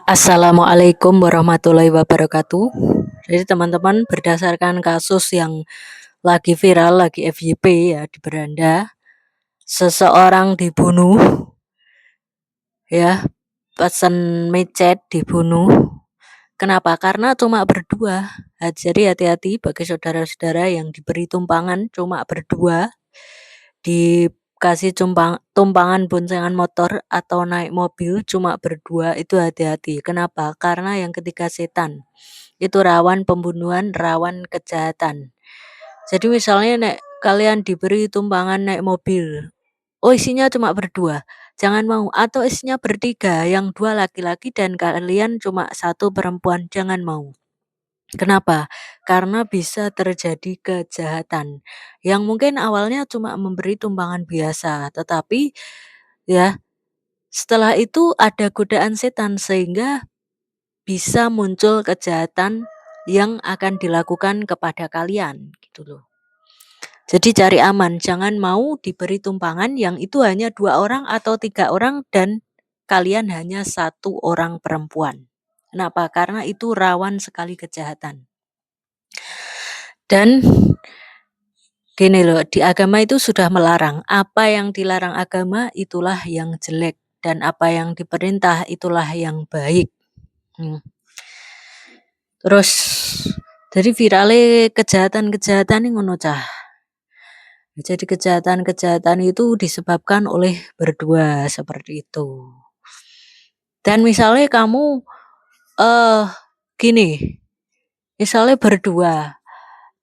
Assalamualaikum warahmatullahi wabarakatuh. Jadi teman-teman, berdasarkan kasus yang lagi viral, lagi FYP ya di beranda, seseorang dibunuh ya, pesan micet dibunuh. Kenapa? Karena cuma berdua. Jadi hati-hati bagi saudara-saudara yang diberi tumpangan cuma berdua, dikasih tumpangan boncengan motor atau naik mobil cuma berdua, itu hati-hati. Kenapa? Karena yang ketiga setan. Itu rawan pembunuhan, rawan kejahatan. Jadi misalnya kalian diberi tumpangan naik mobil, oh isinya cuma berdua, jangan mau. Atau isinya bertiga, yang dua laki-laki dan kalian cuma satu perempuan, jangan mau. Kenapa? Karena bisa terjadi kejahatan yang mungkin awalnya cuma memberi tumpangan biasa, tetapi ya setelah itu ada godaan setan sehingga bisa muncul kejahatan yang akan dilakukan kepada kalian gitu loh. Jadi cari aman, jangan mau diberi tumpangan yang itu hanya 2 orang atau 3 orang dan kalian hanya 1 orang perempuan. Kenapa? Karena itu rawan sekali kejahatan. Dan gini loh, di agama itu sudah melarang. Apa yang dilarang agama itulah yang jelek dan apa yang diperintah itulah yang baik. Terus jadi virale kejahatan-kejahatan ini ngono cah. Jadi kejahatan-kejahatan itu disebabkan oleh berdua seperti itu. Dan misalnya kamu gini, misalnya berdua,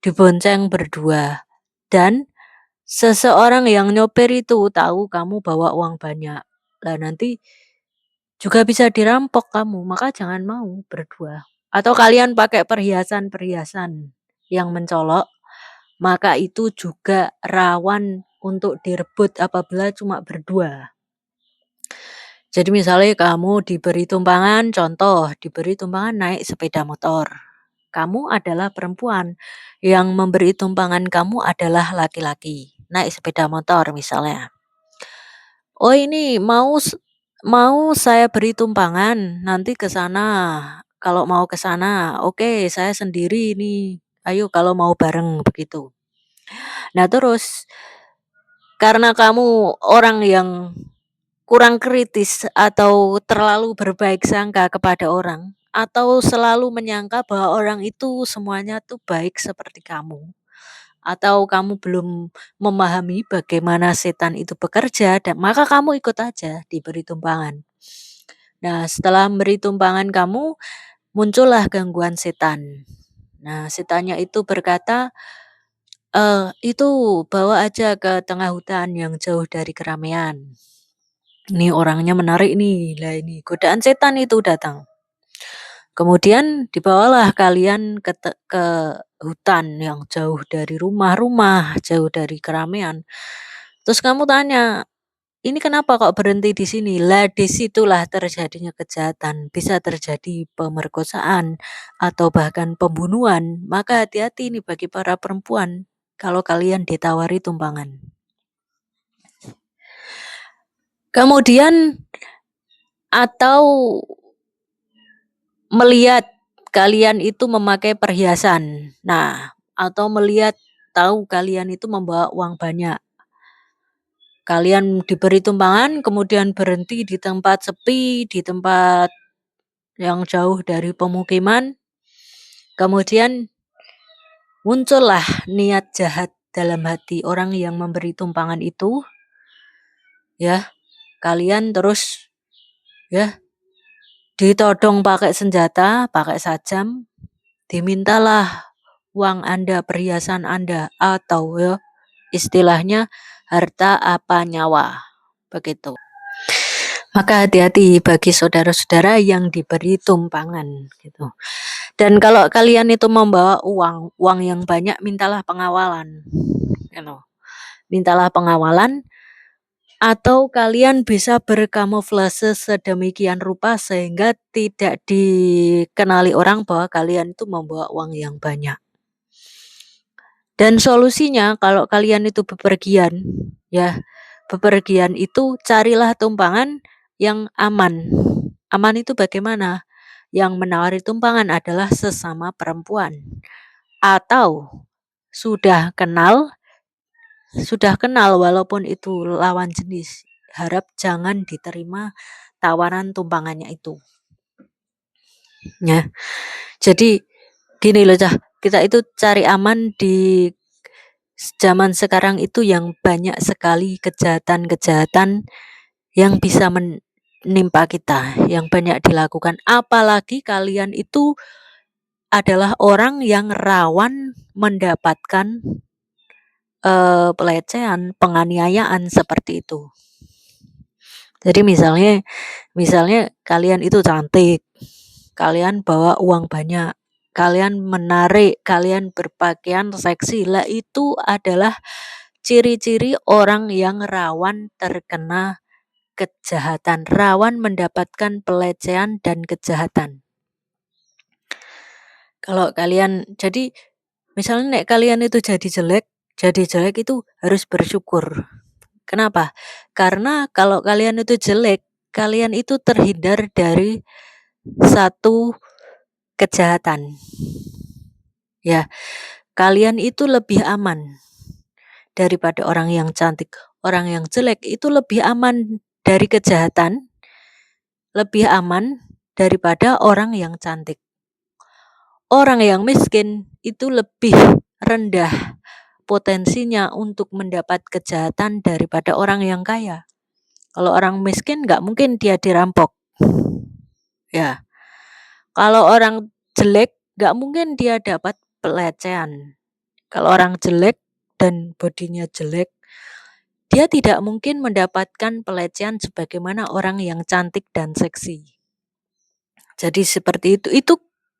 dibonceng berdua, dan seseorang yang nyopir itu tahu kamu bawa uang banyak, lah nanti juga bisa dirampok kamu, maka jangan mau berdua. Atau kalian pakai perhiasan-perhiasan yang mencolok, maka itu juga rawan untuk direbut apabila cuma berdua. Jadi misalnya kamu diberi tumpangan, contoh diberi tumpangan naik sepeda motor. Kamu adalah perempuan, yang memberi tumpangan kamu adalah laki-laki. Naik sepeda motor misalnya. Oh ini mau saya beri tumpangan nanti ke sana. Kalau mau ke sana, oke, saya sendiri ini. Ayo kalau mau bareng begitu. Nah terus karena kamu orang yang kurang kritis atau terlalu berbaik sangka kepada orang, atau selalu menyangka bahwa orang itu semuanya tuh baik seperti kamu, atau kamu belum memahami bagaimana setan itu bekerja, dan maka kamu ikut aja diberi tumpangan. Nah setelah memberi tumpangan kamu, muncullah gangguan setan. Nah setannya itu berkata, itu bawa aja ke tengah hutan yang jauh dari keramaian. Ini orangnya menarik nih, lah ini godaan setan itu datang. Kemudian dibawalah kalian ke hutan yang jauh dari rumah-rumah, jauh dari keramaian. Terus kamu tanya, ini kenapa kok berhenti di sini? Lah disitulah terjadinya kejahatan, bisa terjadi pemerkosaan atau bahkan pembunuhan. Maka hati-hati nih bagi para perempuan kalau kalian ditawari tumpangan. Kemudian atau melihat kalian itu memakai perhiasan. Nah, atau melihat tahu kalian itu membawa uang banyak. Kalian diberi tumpangan kemudian berhenti di tempat sepi, di tempat yang jauh dari pemukiman. Kemudian muncullah niat jahat dalam hati orang yang memberi tumpangan itu. Ya, kalian terus ya ditodong pakai senjata, pakai sajam, dimintalah uang Anda, perhiasan Anda, atau ya istilahnya harta apa nyawa, begitu. Maka hati-hati bagi saudara-saudara yang diberi tumpangan gitu. Dan kalau kalian itu membawa uang yang banyak, mintalah pengawalan. Gitu. Mintalah pengawalan, atau kalian bisa berkamuflase sedemikian rupa sehingga tidak dikenali orang bahwa kalian itu membawa uang yang banyak. Dan solusinya kalau kalian itu bepergian, ya bepergian itu carilah tumpangan yang aman. Aman itu bagaimana? yang menawari tumpangan adalah sesama perempuan atau sudah kenal walaupun itu lawan jenis, harap jangan diterima tawaran tumpangannya itu. Ya. Jadi gini loh Cah, kita itu cari aman di zaman sekarang itu yang banyak sekali kejahatan-kejahatan yang bisa menimpa kita, yang banyak dilakukan. Apalagi kalian itu adalah orang yang rawan mendapatkan pelecehan, penganiayaan seperti itu. Jadi misalnya kalian itu cantik, kalian bawa uang banyak, kalian menarik, kalian berpakaian seksi, lah itu adalah ciri-ciri orang yang rawan terkena kejahatan, rawan mendapatkan pelecehan dan kejahatan. Kalau kalian jadi misalnya kalian itu jadi jelek itu harus bersyukur. Kenapa? Karena kalau kalian itu jelek, kalian itu terhindar dari satu kejahatan. Ya, kalian itu lebih aman daripada orang yang cantik. Orang yang jelek itu lebih aman dari kejahatan, lebih aman daripada orang yang cantik. Orang yang miskin itu lebih rendah potensinya untuk mendapat kejahatan daripada orang yang kaya. Kalau orang miskin nggak mungkin dia dirampok. Ya. Kalau orang jelek nggak mungkin dia dapat pelecehan. Kalau orang jelek dan bodinya jelek, dia tidak mungkin mendapatkan pelecehan sebagaimana orang yang cantik dan seksi. Jadi seperti itu. Itu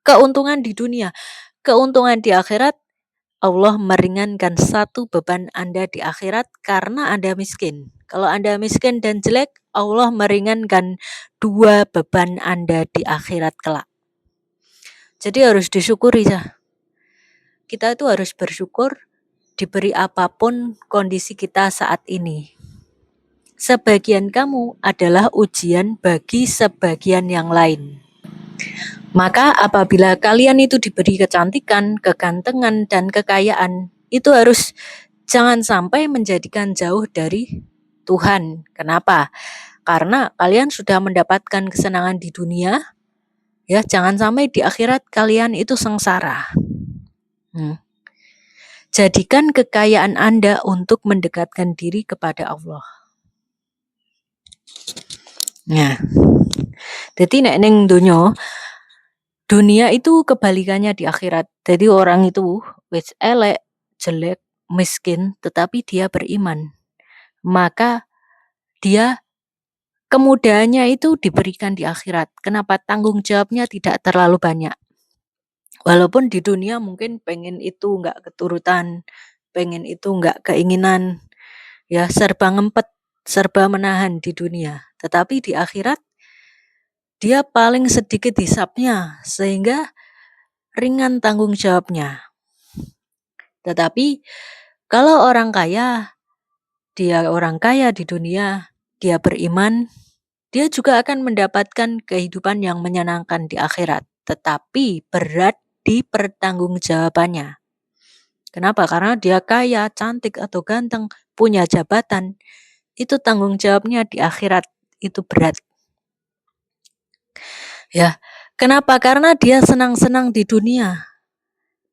keuntungan di dunia. Keuntungan di akhirat, Allah meringankan satu beban Anda di akhirat karena Anda miskin. Kalau Anda miskin dan jelek, Allah meringankan dua beban Anda di akhirat kelak. Jadi harus disyukuri ya. Kita itu harus bersyukur diberi apapun kondisi kita saat ini. Sebagian kamu adalah ujian bagi sebagian yang lain. Maka apabila kalian itu diberi kecantikan, kegantengan, dan kekayaan, itu harus jangan sampai menjadikan jauh dari Tuhan. Kenapa? Karena kalian sudah mendapatkan kesenangan di dunia, ya jangan sampai di akhirat kalian itu sengsara. Jadikan kekayaan Anda untuk mendekatkan diri kepada Allah. Nah, jadi nek ning dunia itu kebalikannya di akhirat. Jadi orang itu wis elek, jelek, miskin, tetapi dia beriman. Maka dia kemudahannya itu diberikan di akhirat. Kenapa? Tanggung jawabnya tidak terlalu banyak. Walaupun di dunia mungkin pengen itu enggak keturutan, pengen itu enggak keinginan, ya serba ngempet, serba menahan di dunia. Tetapi di akhirat dia paling sedikit hisapnya sehingga ringan tanggung jawabnya. Tetapi kalau orang kaya, dia orang kaya di dunia, dia beriman, dia juga akan mendapatkan kehidupan yang menyenangkan di akhirat, tetapi berat di pertanggungjawabannya. Kenapa? Karena dia kaya, cantik atau ganteng, punya jabatan, itu tanggung jawabnya di akhirat itu berat. Ya, kenapa? Karena dia senang-senang di dunia.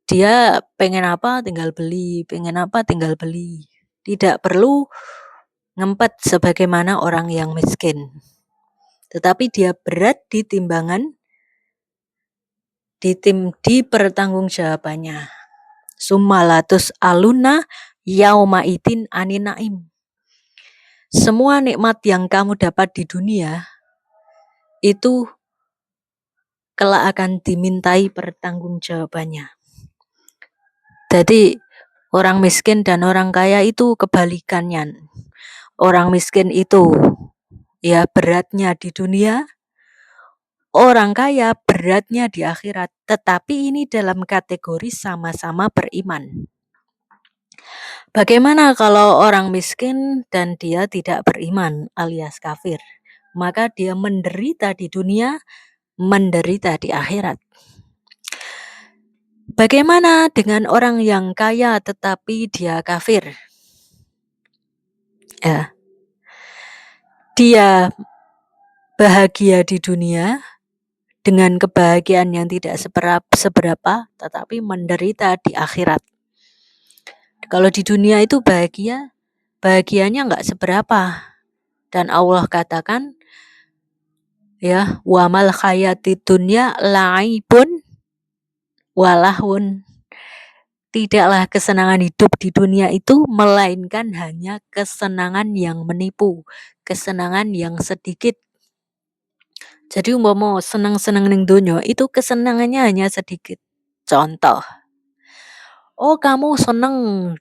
Dia pengen apa tinggal beli, pengen apa tinggal beli. Tidak perlu ngempet sebagaimana orang yang miskin. Tetapi dia berat di timbangan, di pertanggungjawabannya. Summalatus aluna yauma idin aninaim. Semua nikmat yang kamu dapat di dunia itu kelak akan dimintai pertanggungjawabannya. Jadi orang miskin dan orang kaya itu kebalikannya. Orang miskin itu ya beratnya di dunia, orang kaya beratnya di akhirat. Tetapi ini dalam kategori sama-sama beriman. Bagaimana kalau orang miskin dan dia tidak beriman alias kafir? Maka dia menderita di dunia menderita di akhirat. Bagaimana dengan orang yang kaya tetapi dia kafir? Ya, dia bahagia di dunia dengan kebahagiaan yang tidak seberapa, tetapi menderita di akhirat. Kalau di dunia itu bahagianya nggak seberapa. Dan Allah katakan, ya, wa mal hayatid dunya la'ibun walahun. Tidaklah kesenangan hidup di dunia itu melainkan hanya kesenangan yang menipu, kesenangan yang sedikit. Jadi umpama senang-senang ning donya itu kesenangannya hanya sedikit. Contoh, oh kamu senang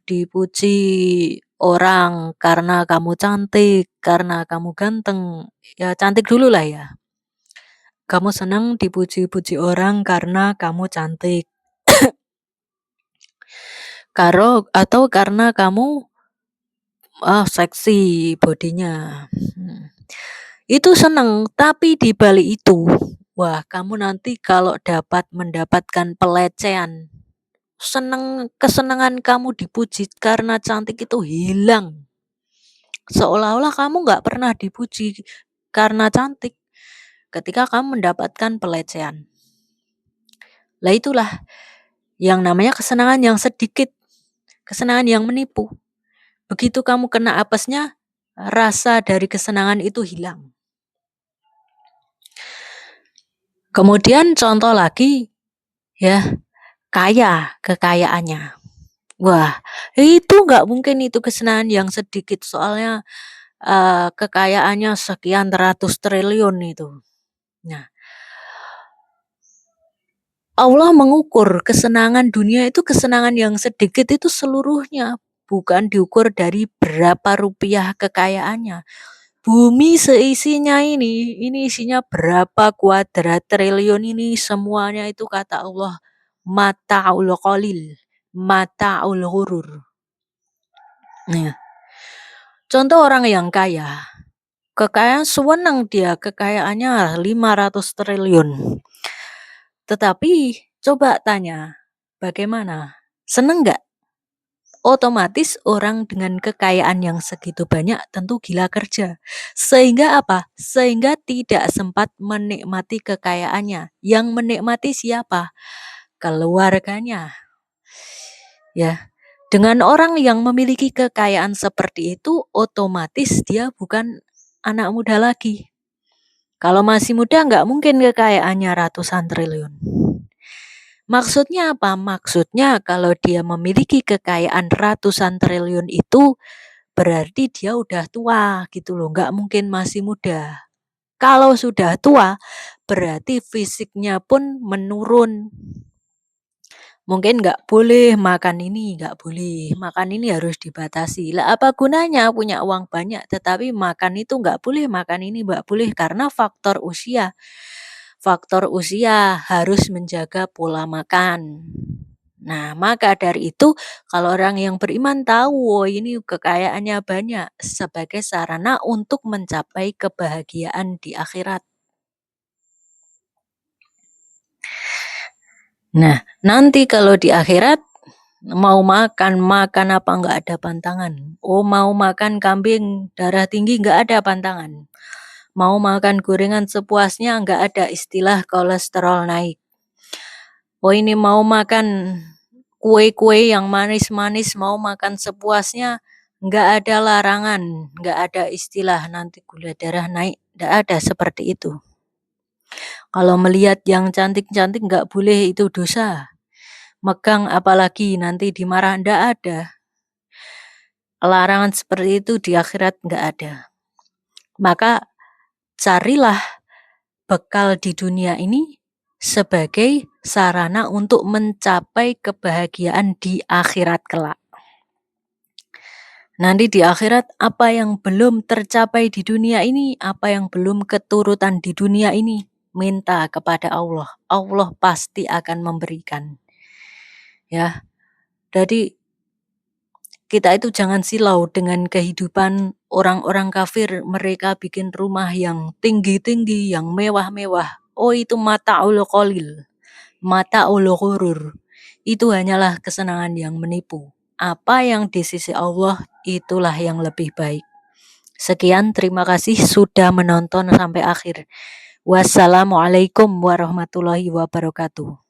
dipuji orang karena kamu cantik, karena kamu ganteng. Ya cantik dulu lah ya. Kamu senang dipuji-puji orang karena kamu cantik. Atau karena kamu seksi bodinya. Itu senang, tapi di balik itu, wah kamu nanti kalau mendapatkan pelecehan, kesenangan kamu dipuji karena cantik itu hilang. Seolah-olah kamu nggak pernah dipuji karena cantik ketika kamu mendapatkan pelecehan. Lah itulah yang namanya kesenangan yang sedikit, kesenangan yang menipu. Begitu kamu kena apesnya, rasa dari kesenangan itu hilang. Kemudian contoh lagi, ya, kekayaannya. Wah, itu nggak mungkin itu kesenangan yang sedikit, soalnya kekayaannya sekian ratus triliun itu. Nah, Allah mengukur kesenangan dunia itu, kesenangan yang sedikit itu seluruhnya, bukan diukur dari berapa rupiah kekayaannya. Bumi seisinya ini isinya berapa kuadrat triliun ini, semuanya itu kata Allah mata'ul qalil, mata'ul ghurur. Nah, contoh orang yang kaya, kekayaan senang dia, kekayaannya 500 triliun. Tetapi coba tanya, bagaimana? Seneng nggak? Otomatis orang dengan kekayaan yang segitu banyak tentu gila kerja. Sehingga apa? Sehingga tidak sempat menikmati kekayaannya. Yang menikmati siapa? Keluarganya. Ya. Dengan orang yang memiliki kekayaan seperti itu, otomatis dia bukan anak muda lagi. Kalau masih muda nggak mungkin kekayaannya ratusan triliun. Maksudnya apa? Maksudnya kalau dia memiliki kekayaan ratusan triliun itu berarti dia udah tua gitu loh, nggak mungkin masih muda. Kalau sudah tua berarti fisiknya pun menurun. Mungkin nggak boleh makan ini, nggak boleh. Makan ini harus dibatasi. Lah apa gunanya punya uang banyak tetapi makan itu nggak boleh, makan ini nggak boleh karena faktor usia. Faktor usia harus menjaga pola makan. Nah, maka dari itu kalau orang yang beriman tahu, oh ini kekayaannya banyak sebagai sarana untuk mencapai kebahagiaan di akhirat. Nah, nanti kalau di akhirat mau makan apa nggak ada pantangan. Oh, mau makan kambing darah tinggi nggak ada pantangan. Mau makan gorengan sepuasnya nggak ada istilah kolesterol naik. Oh, ini mau makan kue-kue yang manis-manis, mau makan sepuasnya, nggak ada larangan, nggak ada istilah nanti gula darah naik, nggak ada seperti itu. Kalau melihat yang cantik-cantik nggak boleh, itu dosa. Megang apalagi nanti dimarah, nggak ada. Larangan seperti itu di akhirat nggak ada. Maka carilah bekal di dunia ini sebagai sarana untuk mencapai kebahagiaan di akhirat kelak. Nanti di akhirat apa yang belum tercapai di dunia ini, apa yang belum keturutan di dunia ini, minta kepada Allah. Allah pasti akan memberikan. Ya. Jadi kita itu jangan silau dengan kehidupan orang-orang kafir. Mereka bikin rumah yang tinggi-tinggi, yang mewah-mewah. oh itu mata'ul qalil, mata'ul ghurur. Itu hanyalah kesenangan yang menipu. Apa yang di sisi Allah itulah yang lebih baik. Sekian, terima kasih sudah menonton sampai akhir. Wassalamualaikum warahmatullahi wabarakatuh.